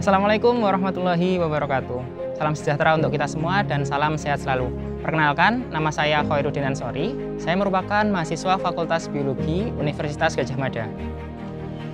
Assalamualaikum warahmatullahi wabarakatuh. Salam sejahtera untuk kita semua dan salam sehat selalu. Perkenalkan, nama saya Khairuddin Ansori. Saya merupakan mahasiswa Fakultas Biologi Universitas Gadjah Mada.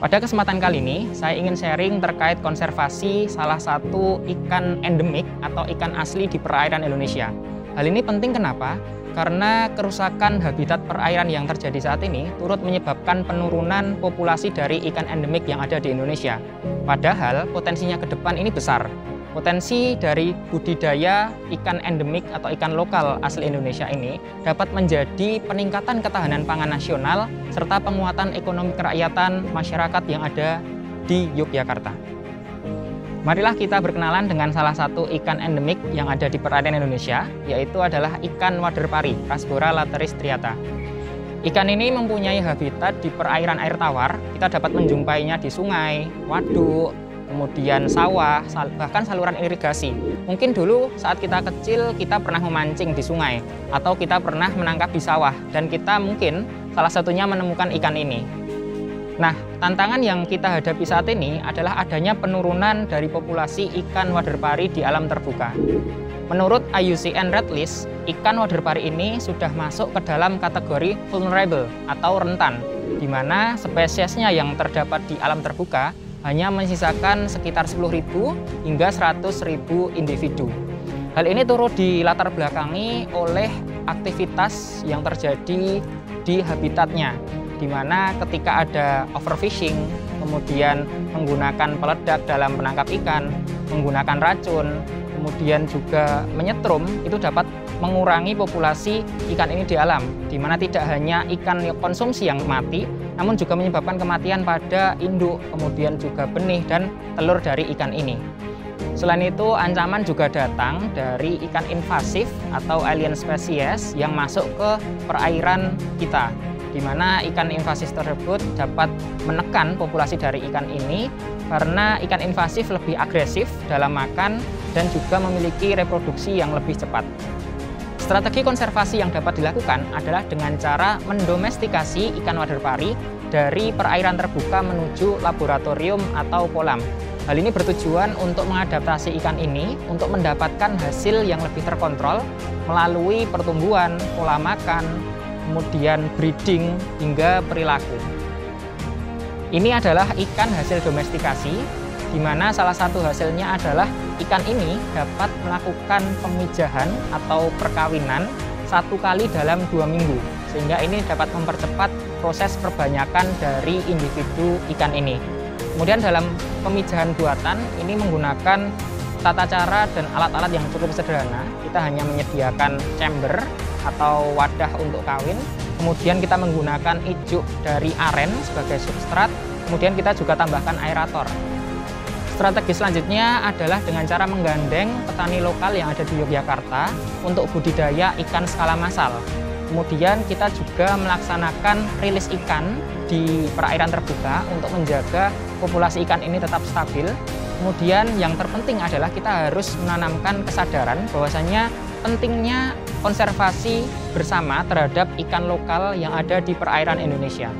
Pada kesempatan kali ini, saya ingin sharing terkait konservasi salah satu ikan endemik atau ikan asli di perairan Indonesia. Hal ini penting kenapa? Karena kerusakan habitat perairan yang terjadi saat ini turut menyebabkan penurunan populasi dari ikan endemik yang ada di Indonesia. Padahal potensinya ke depan ini besar. Potensi dari budidaya ikan endemik atau ikan lokal asli Indonesia ini dapat menjadi peningkatan ketahanan pangan nasional serta penguatan ekonomi kerakyatan masyarakat yang ada di Yogyakarta. Marilah kita berkenalan dengan salah satu ikan endemik yang ada di perairan Indonesia, yaitu adalah ikan wader pari, Rasbora lateris striata. Ikan ini mempunyai habitat di perairan air tawar. Kita dapat menjumpainya di sungai, waduk, kemudian sawah, bahkan saluran irigasi. Mungkin dulu saat kita kecil kita pernah memancing di sungai, atau kita pernah menangkap di sawah, dan kita mungkin salah satunya menemukan ikan ini. Nah, tantangan yang kita hadapi saat ini adalah adanya penurunan dari populasi ikan wader pari di alam terbuka. Menurut IUCN Red List, ikan wader pari ini sudah masuk ke dalam kategori vulnerable atau rentan, di mana spesiesnya yang terdapat di alam terbuka hanya menyisakan sekitar 10.000 hingga 100.000 individu. Hal ini turut dilatar belakangi oleh aktivitas yang terjadi di habitatnya, di mana ketika ada overfishing, kemudian menggunakan peledak dalam menangkap ikan, menggunakan racun, kemudian juga menyetrum, itu dapat mengurangi populasi ikan ini di alam, di mana tidak hanya ikan konsumsi yang mati, namun juga menyebabkan kematian pada induk, kemudian juga benih dan telur dari ikan ini. Selain itu, ancaman juga datang dari ikan invasif atau alien species yang masuk ke perairan kita, di mana ikan invasif tersebut dapat menekan populasi dari ikan ini karena ikan invasif lebih agresif dalam makan dan juga memiliki reproduksi yang lebih cepat. Strategi konservasi yang dapat dilakukan adalah dengan cara mendomestikasi ikan wader pari dari perairan terbuka menuju laboratorium atau kolam. Hal ini bertujuan untuk mengadaptasi ikan ini untuk mendapatkan hasil yang lebih terkontrol melalui pertumbuhan, pola makan, kemudian breeding hingga perilaku. Ini adalah ikan hasil domestikasi, di mana salah satu hasilnya adalah ikan ini dapat melakukan pemijahan atau perkawinan 1 kali dalam 2 minggu, sehingga ini dapat mempercepat proses perbanyakan dari individu ikan ini. Kemudian dalam pemijahan buatan ini menggunakan tata cara dan alat-alat yang cukup sederhana. Kita hanya menyediakan chamber atau wadah untuk kawin, kemudian kita menggunakan ijuk dari aren sebagai substrat, kemudian kita juga tambahkan aerator. Strategi selanjutnya adalah dengan cara menggandeng petani lokal yang ada di Yogyakarta untuk budidaya ikan skala massal. Kemudian kita juga melaksanakan rilis ikan di perairan terbuka untuk menjaga populasi ikan ini tetap stabil. Kemudian yang terpenting adalah kita harus menanamkan kesadaran bahwasanya pentingnya konservasi bersama terhadap ikan lokal yang ada di perairan Indonesia.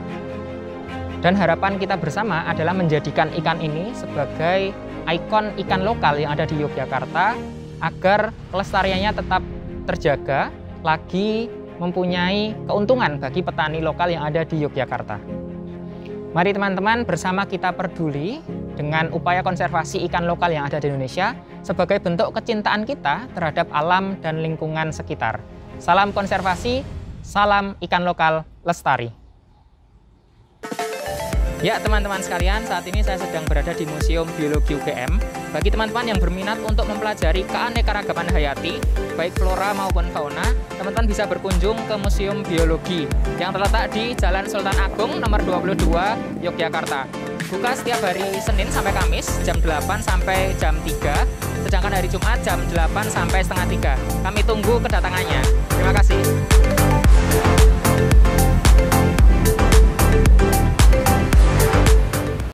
Dan harapan kita bersama adalah menjadikan ikan ini sebagai ikon ikan lokal yang ada di Yogyakarta agar kelestariannya tetap terjaga, lagi mempunyai keuntungan bagi petani lokal yang ada di Yogyakarta. Mari teman-teman bersama kita peduli dengan upaya konservasi ikan lokal yang ada di Indonesia sebagai bentuk kecintaan kita terhadap alam dan lingkungan sekitar. Salam konservasi, salam ikan lokal lestari. Ya teman-teman sekalian, saat ini saya sedang berada di Museum Biologi UGM. Bagi teman-teman yang berminat untuk mempelajari keanekaragaman hayati, baik flora maupun fauna, teman-teman bisa berkunjung ke Museum Biologi yang terletak di Jalan Sultan Agung nomor 22, Yogyakarta. Buka setiap hari Senin sampai Kamis jam 8 sampai jam 3, sedangkan hari Jumat jam 8 sampai setengah 3. Kami tunggu kedatangannya. Terima kasih.